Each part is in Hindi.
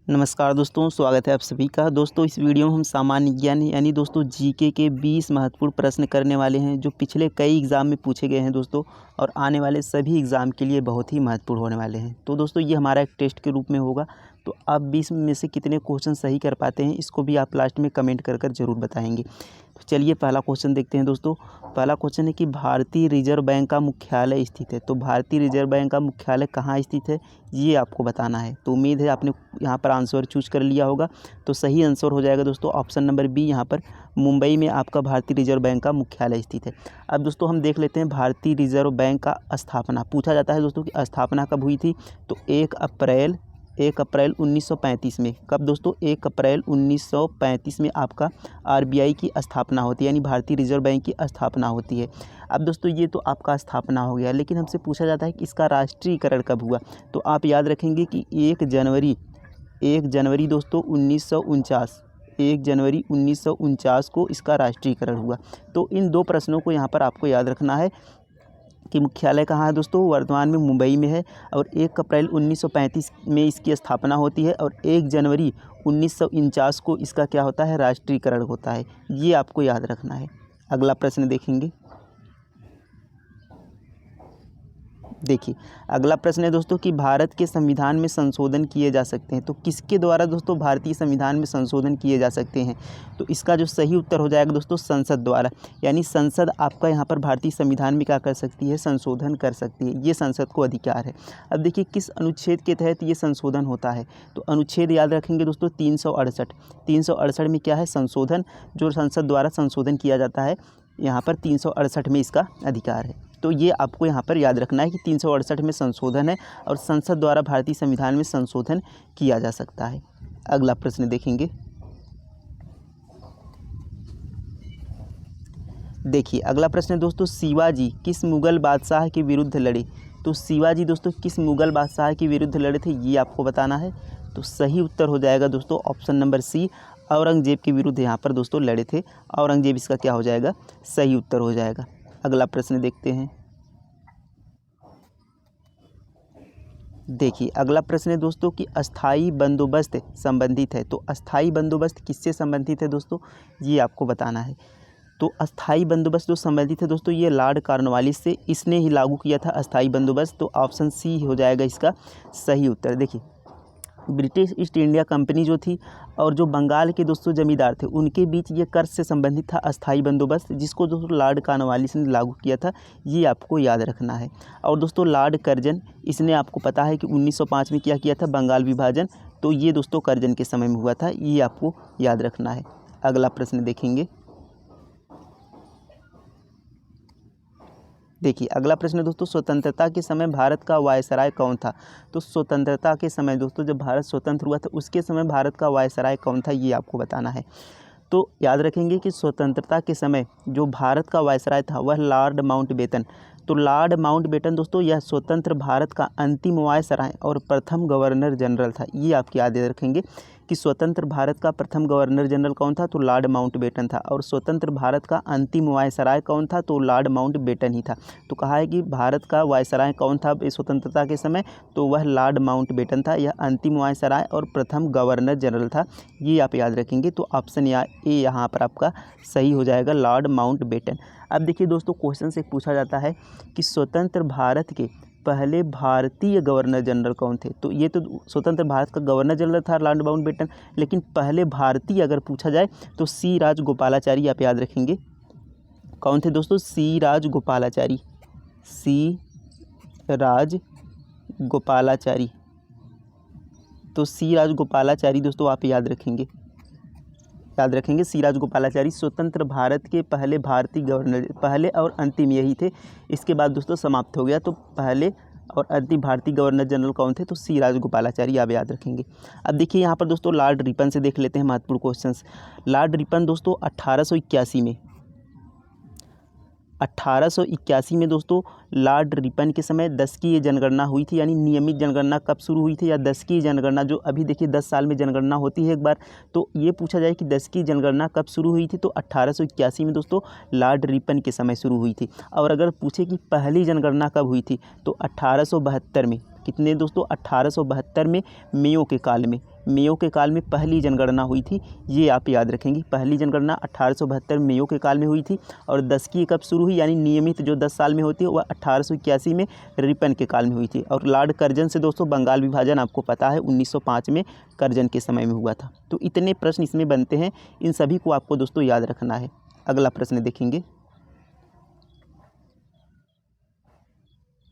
नमस्कार दोस्तों, स्वागत है आप सभी का। दोस्तों इस वीडियो में हम सामान्य ज्ञान यानी दोस्तों जीके के 20 महत्वपूर्ण प्रश्न करने वाले हैं जो पिछले कई एग्ज़ाम में पूछे गए हैं दोस्तों, और आने वाले सभी एग्ज़ाम के लिए बहुत ही महत्वपूर्ण होने वाले हैं। तो दोस्तों ये हमारा एक टेस्ट के रूप में होगा, तो आप 20 में से कितने क्वेश्चन सही कर पाते हैं इसको भी आप लास्ट में कमेंट कर ज़रूर बताएंगे। तो चलिए पहला क्वेश्चन देखते हैं दोस्तों। पहला क्वेश्चन है कि भारतीय रिजर्व बैंक का मुख्यालय स्थित है। तो भारतीय रिजर्व बैंक का मुख्यालय कहाँ स्थित है ये आपको बताना है। तो उम्मीद है आपने यहाँ पर आंसर चूज कर लिया होगा। तो सही आंसर हो जाएगा दोस्तों ऑप्शन नंबर बी, यहाँ पर मुंबई में आपका भारतीय रिजर्व बैंक का मुख्यालय स्थित है। अब दोस्तों हम देख लेते हैं भारतीय रिजर्व बैंक का स्थापना पूछा जाता है दोस्तों कि स्थापना कब हुई थी। तो 1 अप्रैल 1935 में। कब दोस्तों? 1 अप्रैल 1935 में आपका आरबीआई की स्थापना होती है, यानी भारतीय रिजर्व बैंक की स्थापना होती है। अब दोस्तों ये तो आपका स्थापना हो गया, लेकिन हमसे पूछा जाता है कि इसका राष्ट्रीयकरण कब हुआ। तो आप याद रखेंगे कि 1 जनवरी दोस्तों 1949, 1 जनवरी 1949 को इसका राष्ट्रीयकरण हुआ। तो इन दो प्रश्नों को यहाँ पर आपको याद रखना है कि मुख्यालय कहाँ है दोस्तों, वर्तमान में मुंबई में है, और 1 अप्रैल 1935 में इसकी स्थापना होती है, और 1 जनवरी 1949 को इसका क्या होता है, राष्ट्रीयकरण होता है। ये आपको याद रखना है। अगला प्रश्न देखेंगे। देखिए अगला प्रश्न है दोस्तों कि भारत के संविधान में संशोधन किए जा सकते हैं। तो किसके द्वारा दोस्तों भारतीय संविधान में संशोधन किए जा सकते हैं? तो इसका जो सही उत्तर हो जाएगा दोस्तों संसद द्वारा, यानी संसद आपका यहाँ पर भारतीय संविधान में क्या कर सकती है, संशोधन कर सकती है। ये संसद को अधिकार है। अब देखिए किस अनुच्छेद के तहत ये संशोधन होता है। तो अनुच्छेद याद रखेंगे दोस्तों 368 में क्या है, संशोधन जो संसद द्वारा संशोधन किया जाता है, यहाँ पर 368 में इसका अधिकार है। तो ये आपको यहाँ पर याद रखना है कि 368 में संशोधन है और संसद द्वारा भारतीय संविधान में संशोधन किया जा सकता है। अगला प्रश्न देखेंगे। देखिए अगला प्रश्न है दोस्तों, शिवाजी किस मुगल बादशाह के विरुद्ध लड़े। तो शिवाजी दोस्तों किस मुगल बादशाह के विरुद्ध लड़े थे ये आपको बताना है। तो सही उत्तर हो जाएगा दोस्तों ऑप्शन नंबर सी, औरंगजेब के विरुद्ध यहाँ पर दोस्तों लड़े थे। औरंगजेब इसका क्या हो जाएगा, सही उत्तर हो जाएगा। अगला प्रश्न देखते हैं। देखिए अगला प्रश्न है दोस्तों कि अस्थाई बंदोबस्त संबंधित है। तो अस्थाई बंदोबस्त किससे संबंधित है दोस्तों, ये आपको बताना है। तो अस्थाई बंदोबस्त जो संबंधित है दोस्तों ये लॉर्ड कॉर्नवालिस से, इसने ही लागू किया था अस्थाई बंदोबस्त। तो ऑप्शन सी हो जाएगा इसका सही उत्तर। देखिए ब्रिटिश ईस्ट इंडिया कंपनी जो थी और जो बंगाल के दोस्तों जमींदार थे उनके बीच ये कर्ज से संबंधित था अस्थाई बंदोबस्त, जिसको दोस्तों लॉर्ड कॉर्नवालिस ने लागू किया था। ये आपको याद रखना है। और दोस्तों लॉर्ड कर्जन, इसने आपको पता है कि 1905 में क्या किया था, बंगाल विभाजन। तो ये दोस्तों कर्जन के समय में हुआ था, ये आपको याद रखना है। अगला प्रश्न देखेंगे। देखिए अगला प्रश्न है दोस्तों, स्वतंत्रता के समय भारत का वायसराय कौन था। तो स्वतंत्रता के समय दोस्तों जब भारत स्वतंत्र हुआ था उसके समय भारत का वायसराय कौन था ये आपको बताना है। तो याद रखेंगे कि स्वतंत्रता के समय जो भारत का वायसराय था वह लॉर्ड माउंटबेटन। तो लॉर्ड माउंटबेटन दोस्तों यह स्वतंत्र भारत का अंतिम वायसराय और प्रथम गवर्नर जनरल था। ये आप याद रखेंगे कि स्वतंत्र भारत का प्रथम गवर्नर जनरल कौन था, तो लॉर्ड माउंटबेटन था। और स्वतंत्र भारत का अंतिम वायसराय कौन था, तो लॉर्ड माउंटबेटन ही था। तो कहा है कि भारत का वायसराय कौन था स्वतंत्रता के समय, तो वह लॉर्ड माउंटबेटन था। यह अंतिम वायसराय और प्रथम गवर्नर जनरल था। ये आप याद रखेंगे। तो ऑप्शन ए यहाँ पर आपका सही हो जाएगा, लॉर्ड माउंटबेटन। अब देखिए दोस्तों क्वेश्चन से पूछा जाता है कि स्वतंत्र भारत के पहले भारतीय गवर्नर जनरल कौन थे। तो ये तो स्वतंत्र भारत का गवर्नर जनरल था लॉर्ड माउंटबेटन, लेकिन पहले भारतीय अगर पूछा जाए तो सी राजगोपालाचारी आप याद रखेंगे। कौन थे दोस्तों, सी राजगोपालाचारी, सी राजगोपालाचारी। तो सी राजगोपालाचारी दोस्तों आप याद रखेंगे सी राजगोपालाचारी स्वतंत्र भारत के पहले भारतीय गवर्नर, पहले और अंतिम यही थे। इसके बाद दोस्तों समाप्त हो गया। तो पहले और अंतिम भारतीय गवर्नर जनरल कौन थे, तो सी राजगोपालाचारी आप याद रखेंगे। अब देखिए यहाँ पर दोस्तों लॉर्ड रिपन से देख लेते हैं महत्वपूर्ण क्वेश्चंस। लॉर्ड रिपन दोस्तों 1881 में दोस्तों लॉर्ड रिपन के समय 10 की ये जनगणना हुई थी। यानी नियमित जनगणना कब शुरू हुई थी, या 10 की जनगणना जो अभी देखिए 10 साल में जनगणना होती है एक बार। तो ये पूछा जाए कि 10 की जनगणना कब शुरू हुई थी, तो 1881 में दोस्तों लॉर्ड रिपन के समय शुरू हुई थी। और अगर पूछे कि पहली जनगणना कब हुई थी, तो 1872 में। कितने दोस्तों, 1872 में मेयो के काल में। मेयो के काल में पहली जनगणना हुई थी, ये आप याद रखेंगे। पहली जनगणना 1872 मेयो के काल में हुई थी। और 10 की कब शुरू हुई, यानी नियमित जो 10 साल में होती है, वह 1881 में रिपन के काल में हुई थी। और लॉर्ड कर्जन से दोस्तों बंगाल विभाजन आपको पता है 1905 में कर्जन के समय में हुआ था। तो इतने प्रश्न इसमें बनते हैं, इन सभी को आपको दोस्तों याद रखना है। अगला प्रश्न देखेंगे।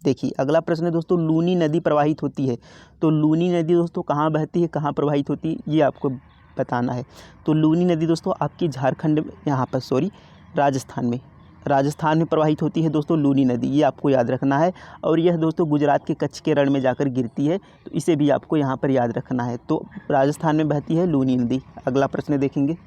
देखिए अगला प्रश्न है दोस्तों, लूनी नदी प्रवाहित होती है। तो लूनी नदी दोस्तों कहाँ बहती है, कहाँ प्रवाहित होती है, ये आपको बताना है। तो लूनी नदी दोस्तों आपकी झारखंड यहाँ पर राजस्थान में प्रवाहित होती है दोस्तों लूनी नदी, ये आपको याद रखना है। और यह दोस्तों गुजरात के कच्छ के रण में जाकर गिरती है, तो इसे भी आपको यहाँ पर याद रखना है। तो राजस्थान में बहती है लूनी नदी। अगला प्रश्न देखेंगे।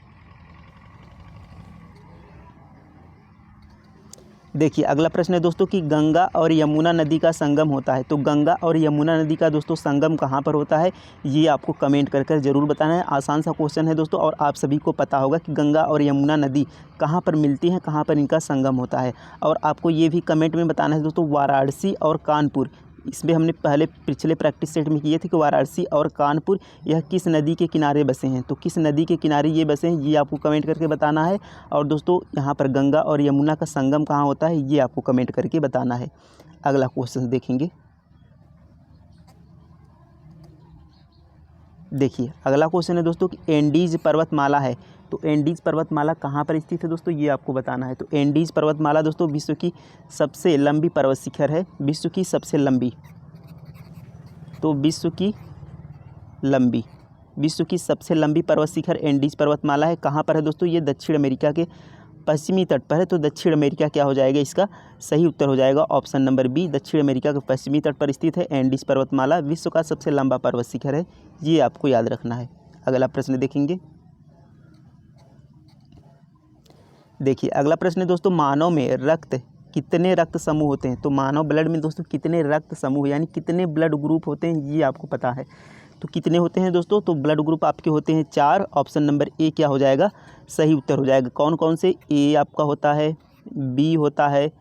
देखिए अगला प्रश्न है दोस्तों कि गंगा और यमुना नदी का संगम होता है। तो गंगा और यमुना नदी का दोस्तों संगम कहाँ पर होता है, ये आपको कमेंट कर ज़रूर बताना है। आसान सा क्वेश्चन है दोस्तों, और आप सभी को पता होगा कि गंगा और यमुना नदी कहाँ पर मिलती हैं, कहाँ पर इनका संगम होता है। और आपको ये भी कमेंट में बताना है दोस्तों, वाराणसी और कानपुर, इसमें हमने पिछले प्रैक्टिस सेट में किए थे कि वाराणसी और कानपुर यह किस नदी के किनारे बसे हैं। तो किस नदी के किनारे ये बसे हैं, ये आपको कमेंट करके बताना है। और दोस्तों यहाँ पर गंगा और यमुना का संगम कहाँ होता है, ये आपको कमेंट करके बताना है। अगला क्वेश्चन देखेंगे। देखिए अगला क्वेश्चन है दोस्तों कि एंडीज पर्वतमाला है। तो एंडीज पर्वतमाला कहाँ पर स्थित है दोस्तों, ये आपको बताना है। तो एंडीज पर्वतमाला दोस्तों विश्व की सबसे लंबी पर्वत शिखर है, विश्व की सबसे लंबी। तो विश्व की सबसे लंबी पर्वत शिखर एंडीज पर्वतमाला है। कहाँ पर है दोस्तों, ये दक्षिण अमेरिका के पश्चिमी तट पर है। तो दक्षिण अमेरिका क्या हो जाएगा, इसका सही उत्तर हो जाएगा ऑप्शन नंबर बी, दक्षिण अमेरिका के पश्चिमी तट पर स्थित है एंडीज पर्वतमाला, विश्व का सबसे लंबा पर्वत शिखर है, ये आपको याद रखना है। अगला प्रश्न देखेंगे। देखिए अगला प्रश्न है दोस्तों, मानव में रक्त कितने रक्त समूह होते हैं। तो मानव ब्लड में दोस्तों कितने रक्त समूह यानी कितने ब्लड ग्रुप होते हैं, ये आपको पता है। तो कितने होते हैं दोस्तों, तो ब्लड ग्रुप आपके होते हैं 4। ऑप्शन नंबर ए क्या हो जाएगा, सही उत्तर हो जाएगा। कौन कौन से, ए आपका होता है, बी होता है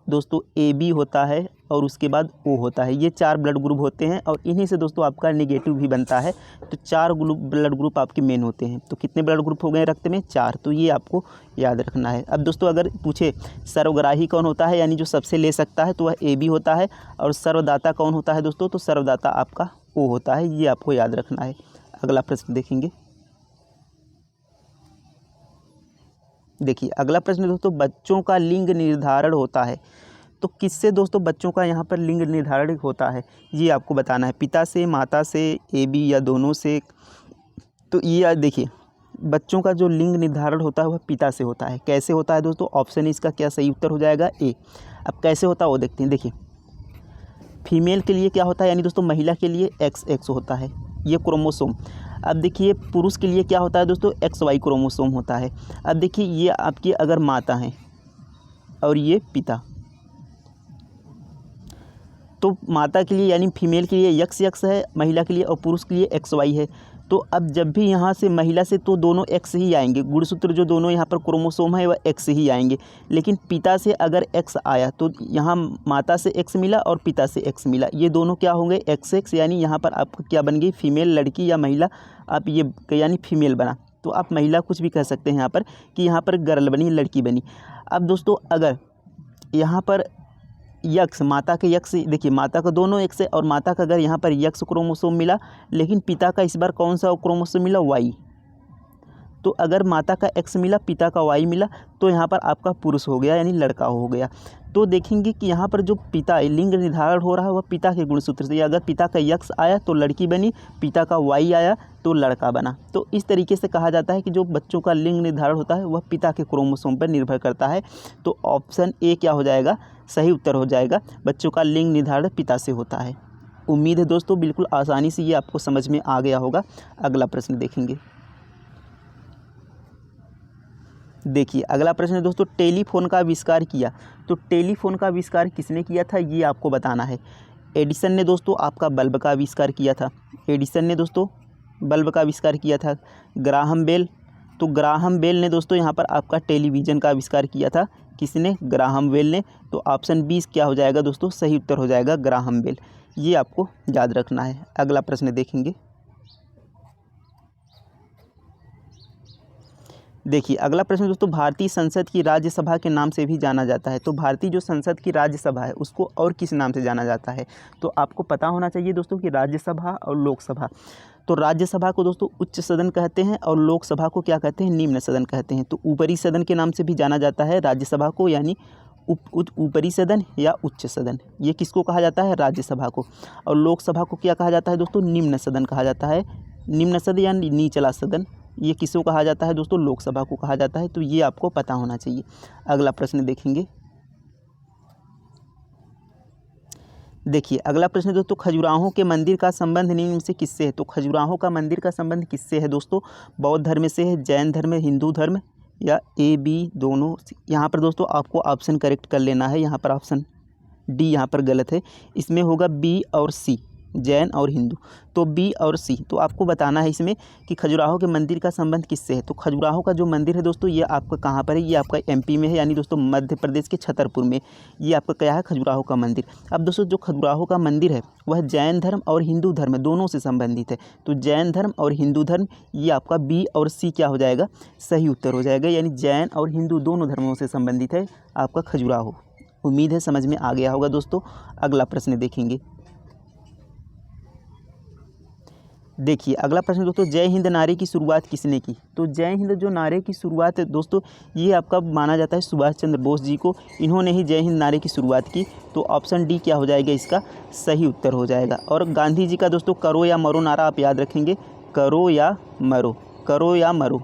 दोस्तों, ए बी होता है, और उसके बाद ओ होता है। ये 4 ब्लड ग्रुप होते हैं, और इन्हीं से दोस्तों आपका नेगेटिव भी बनता है। तो 4 ब्लड ग्रुप आपके मेन होते हैं। तो कितने ब्लड ग्रुप हो गए रक्त में, 4। तो ये आपको याद रखना है। अब दोस्तों अगर पूछे सर्वग्राही कौन होता है, यानी जो सबसे ले सकता है, तो वह ए बी होता है। और सर्वदाता कौन होता है दोस्तों, तो सर्वदाता आपका ओ होता है, ये आपको याद रखना है। अगला प्रश्न देखेंगे। देखिए अगला प्रश्न दोस्तों, बच्चों का लिंग निर्धारण होता है। तो किससे दोस्तों बच्चों का यहाँ पर लिंग निर्धारण होता है, ये आपको बताना है। पिता से, माता से, ए बी या दोनों से। तो ये देखिए बच्चों का जो लिंग निर्धारण होता है वह पिता से होता है। कैसे होता है दोस्तों, ऑप्शन इसका क्या सही उत्तर हो जाएगा, ए। अब कैसे होता है वो देखते हैं। देखिए फीमेल के लिए क्या होता है, यानी दोस्तों महिला के लिए XX होता है, ये क्रोमोसोम। अब देखिए पुरुष के लिए क्या होता है दोस्तों, XY क्रोमोसोम होता है। अब देखिए ये आपकी अगर माता हैं और ये पिता, तो माता के लिए यानी फीमेल के लिए XX है, महिला के लिए, और पुरुष के लिए XY है। तो अब जब भी यहाँ से महिला से तो दोनों X ही आएंगे, गुणसूत्र जो दोनों यहाँ पर क्रोमोसोम है वह X ही आएंगे। लेकिन पिता से अगर X आया तो यहाँ माता से X मिला और पिता से X मिला, ये दोनों क्या होंगे XX, यानी यहाँ पर आपका क्या बन गई, फीमेल लड़की या महिला, आप ये यानी फीमेल बना। तो आप महिला कुछ भी कह सकते हैं यहाँ पर कि यहाँ पर गर्ल बनी, लड़की बनी। अब दोस्तों अगर यहाँ पर यक्स, माता के यक्स, देखिए माता का दोनों एक्स है, और माता का अगर यहाँ पर यक्स क्रोमोसोम मिला, लेकिन पिता का इस बार कौन सा क्रोमोसोम मिला, वाई। तो अगर माता का एक्स मिला, पिता का वाई मिला, तो यहाँ पर आपका पुरुष हो गया, यानी लड़का हो गया। तो देखेंगे कि यहाँ पर जो पिता लिंग निर्धारण हो रहा है वह पिता के गुणसूत्र से। अगर पिता का यक्स आया तो लड़की बनी, पिता का वाई आया तो लड़का बना। तो इस तरीके से कहा जाता है कि जो बच्चों का लिंग निर्धारण होता है वह पिता के क्रोमोसोम पर निर्भर करता है। तो ऑप्शन ए क्या हो जाएगा, सही उत्तर हो जाएगा, बच्चों का लिंग निर्धारण पिता से होता है। उम्मीद है दोस्तों बिल्कुल आसानी से ये आपको समझ में आ गया होगा। अगला प्रश्न देखेंगे। देखिए अगला प्रश्न है दोस्तों, टेलीफोन का आविष्कार किया। तो टेलीफोन का आविष्कार किसने किया था, ये आपको बताना है। एडिसन ने दोस्तों आपका बल्ब का आविष्कार किया था, एडिसन ने दोस्तों बल्ब का आविष्कार किया था। ग्राहम बेल, तो ग्राहम बेल ने दोस्तों यहाँ पर आपका टेलीविज़न का आविष्कार किया था। किसने, ग्राहम बेल ने। तो ऑप्शन 20 क्या हो जाएगा दोस्तों, सही उत्तर हो जाएगा ग्राहम बेल, ये आपको याद रखना है। अगला प्रश्न देखेंगे। देखिए अगला प्रश्न दोस्तों, भारतीय संसद की राज्यसभा के नाम से भी जाना जाता है। तो भारतीय जो संसद की राज्यसभा है उसको और किस नाम से जाना जाता है? तो आपको पता होना चाहिए दोस्तों कि राज्यसभा और लोकसभा। तो राज्यसभा को दोस्तों उच्च सदन कहते हैं और लोकसभा को क्या कहते हैं? निम्न सदन कहते हैं। तो ऊपरी सदन के नाम से भी जाना जाता है राज्यसभा को, यानी ऊपरी सदन या उच्च सदन। ये किसको कहा जाता है? राज्यसभा को। और लोकसभा को क्या कहा जाता है दोस्तों? निम्न सदन कहा जाता है। निम्न सदन या निचला सदन, ये किसको कहा जाता है दोस्तों? लोकसभा को कहा जाता है। तो ये आपको पता होना चाहिए। अगला प्रश्न देखेंगे। देखिए अगला प्रश्न दोस्तों, खजुराहो के मंदिर का संबंध निम्न में से किससे है? तो खजुराहो का मंदिर का संबंध किससे है दोस्तों? बौद्ध धर्म से है, जैन धर्म, हिंदू धर्म या ए बी दोनों? यहाँ पर दोस्तों आपको ऑप्शन करेक्ट कर लेना है। यहाँ पर ऑप्शन डी यहाँ पर गलत है। इसमें होगा बी और सी, जैन और हिंदू। तो बी और सी। तो आपको बताना है इसमें कि खजुराहो के मंदिर का संबंध किससे है। तो खजुराहो का जो मंदिर है दोस्तों, ये आपका कहाँ पर है? ये आपका एमपी में है, यानी दोस्तों मध्य प्रदेश के छतरपुर में। ये आपका क्या है? खजुराहो का मंदिर। अब दोस्तों जो खजुराहो का मंदिर है वह जैन धर्म और हिंदू धर्म दोनों से संबंधित है। तो जैन धर्म और हिंदू धर्म, ये आपका बी और सी क्या हो जाएगा? सही उत्तर हो जाएगा। यानी जैन और हिंदू दोनों धर्मों से संबंधित है आपका खजुराहो। उम्मीद है समझ में आ गया होगा दोस्तों। अगला प्रश्न देखेंगे। देखिए अगला प्रश्न दोस्तों, जय हिंद नारे की शुरुआत किसने की? तो जय हिंद जो नारे की शुरुआत है दोस्तों, ये आपका माना जाता है सुभाष चंद्र बोस जी को। इन्होंने ही जय हिंद नारे की शुरुआत की। तो ऑप्शन डी क्या हो जाएगा? इसका सही उत्तर हो जाएगा। और गांधी जी का दोस्तों करो या मरो नारा आप याद रखेंगे। करो या मरो, करो या मरो।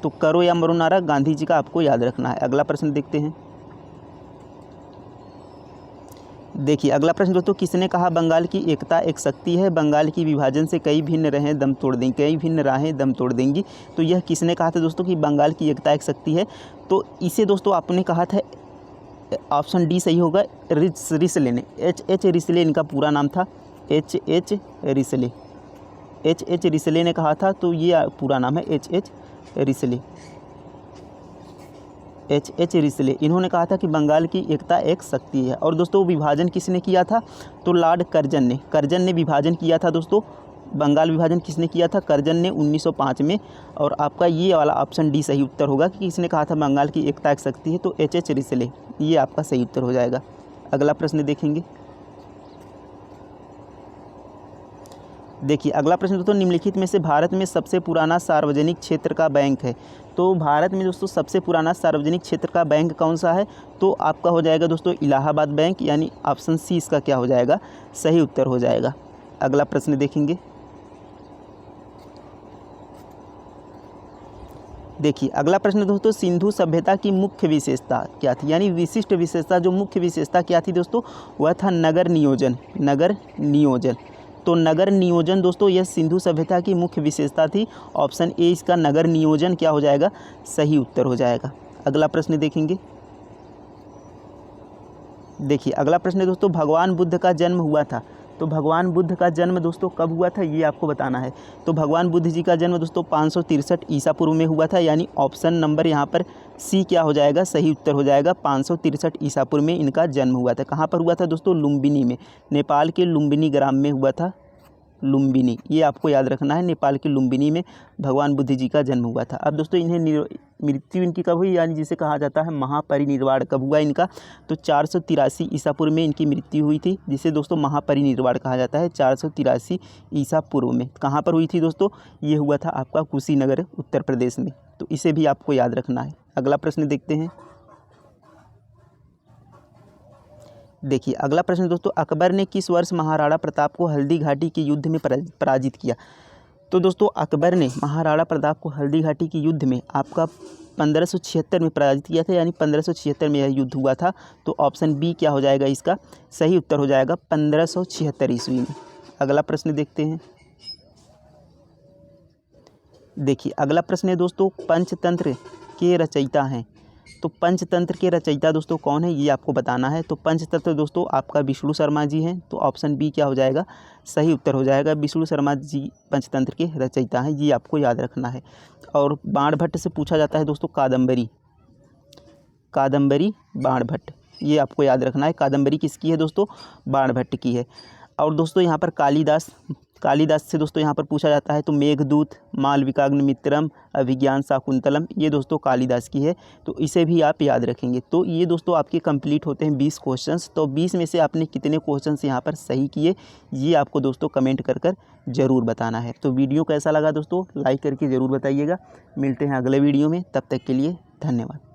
तो करो या मरो नारा गांधी जी का आपको याद रखना है। अगला प्रश्न देखते हैं। देखिए अगला प्रश्न दोस्तों, किसने कहा बंगाल की एकता एक शक्ति है, बंगाल की विभाजन से कई भिन्न रहें दम तोड़ देंगी, कई भिन्न राहें दम तोड़ देंगी? तो यह किसने कहा था दोस्तों कि बंगाल की एकता एक शक्ति है? तो इसे दोस्तों आपने कहा था, ऑप्शन डी सही होगा, रिसले ने। एच रिसले इनका पूरा नाम था। एच रिसले, एच रिसले ने कहा था। तो ये पूरा नाम है एच रिसले, एच रिसले। इन्होंने कहा था कि बंगाल की एकता एक शक्ति है। और दोस्तों विभाजन किसने किया था? तो लॉर्ड कर्जन ने विभाजन किया था दोस्तों। बंगाल विभाजन किसने किया था? कर्जन ने 1905 में। और आपका ये वाला ऑप्शन डी सही उत्तर होगा कि किसने कहा था बंगाल की एकता एक शक्ति है? तो एच रिसले, ये आपका सही उत्तर हो जाएगा। अगला प्रश्न देखेंगे। देखिए अगला प्रश्न दोस्तों, निम्नलिखित में से भारत में सबसे पुराना सार्वजनिक क्षेत्र का बैंक है? तो भारत में दोस्तों सबसे पुराना सार्वजनिक क्षेत्र का बैंक कौन सा है? तो आपका हो जाएगा दोस्तों इलाहाबाद बैंक, यानी ऑप्शन सी इसका क्या हो जाएगा? सही उत्तर हो जाएगा। अगला प्रश्न देखेंगे। देखिए अगला प्रश्न दोस्तों, सिंधु सभ्यता की मुख्य विशेषता क्या थी? यानी विशिष्ट विशेषता, जो मुख्य विशेषता क्या थी दोस्तों? वह था नगर नियोजन, नगर नियोजन। तो नगर नियोजन दोस्तों यह सिंधु सभ्यता की मुख्य विशेषता थी। ऑप्शन ए इसका नगर नियोजन क्या हो जाएगा? सही उत्तर हो जाएगा। अगला प्रश्न देखेंगे। देखिए अगला प्रश्न दोस्तों, भगवान बुद्ध का जन्म हुआ था। तो भगवान बुद्ध का जन्म दोस्तों कब हुआ था? ये आपको बताना है। तो भगवान बुद्ध जी का जन्म दोस्तों 563 ईसा पूर्व में हुआ था, यानी ऑप्शन नंबर यहाँ पर सी क्या हो जाएगा? सही उत्तर हो जाएगा। 563 ईसा पूर्व में इनका जन्म हुआ था। कहाँ पर हुआ था दोस्तों? लुम्बिनी में, नेपाल के लुम्बिनी ग्राम में हुआ था। लुम्बिनी, ये आपको याद रखना है। नेपाल के लुम्बिनी में भगवान बुद्ध जी का जन्म हुआ था। अब दोस्तों इन्हें मृत्यु इनकी कब हुई? यानी जिसे कहा जाता है महापरिनिर्वाण कब हुआ इनका? तो 483 ईसा पूर्व में इनकी मृत्यु हुई थी, जिसे दोस्तों महापरिनिर्वाण कहा जाता है। 483 ईसा पूर्व में कहाँ पर हुई थी दोस्तों? ये हुआ था आपका कुशीनगर, उत्तर प्रदेश में। तो इसे भी आपको याद रखना है। अगला प्रश्न देखते हैं। देखिए अगला प्रश्न दोस्तों, अकबर ने किस वर्ष महाराणा प्रताप को हल्दी घाटी के युद्ध में पराजित किया? तो दोस्तों अकबर ने महाराणा प्रताप को हल्दी घाटी के युद्ध में आपका 1576 में पराजित किया था, यानी 1576 में यह युद्ध हुआ था। तो ऑप्शन बी क्या हो जाएगा? इसका सही उत्तर हो जाएगा 1576 ईस्वी में। अगला प्रश्न देखते हैं। देखिए अगला प्रश्न है दोस्तों, पंचतंत्र के रचयिता हैं। तो पंचतंत्र के रचयिता दोस्तों कौन है? ये आपको बताना है। तो पंचतंत्र दोस्तों आपका विष्णु शर्मा जी हैं। तो ऑप्शन बी क्या हो जाएगा? सही उत्तर हो जाएगा। विष्णु शर्मा जी पंचतंत्र के रचयिता हैं, ये आपको याद रखना है। और बाणभट्ट से पूछा जाता है दोस्तों कादम्बरी, कादम्बरी बाणभट्ट, ये आपको याद रखना है। कादम्बरी किसकी है दोस्तों? बाणभट्ट की है। और दोस्तों यहाँ पर कालिदास कालिदास से दोस्तों यहाँ पर पूछा जाता है तो मेघदूत, मालविकाग्निमित्रम, अभिज्ञान शाकुंतलम, ये दोस्तों कालिदास की है, तो इसे भी आप याद रखेंगे। तो ये दोस्तों आपके कंप्लीट होते हैं 20 क्वेश्चंस। तो 20 में से आपने कितने क्वेश्चंस यहाँ पर सही किए, ये आपको दोस्तों कमेंट कर ज़रूर बताना है। तो वीडियो कैसा लगा दोस्तों, लाइक करके ज़रूर बताइएगा। मिलते हैं अगले वीडियो में, तब तक के लिए धन्यवाद।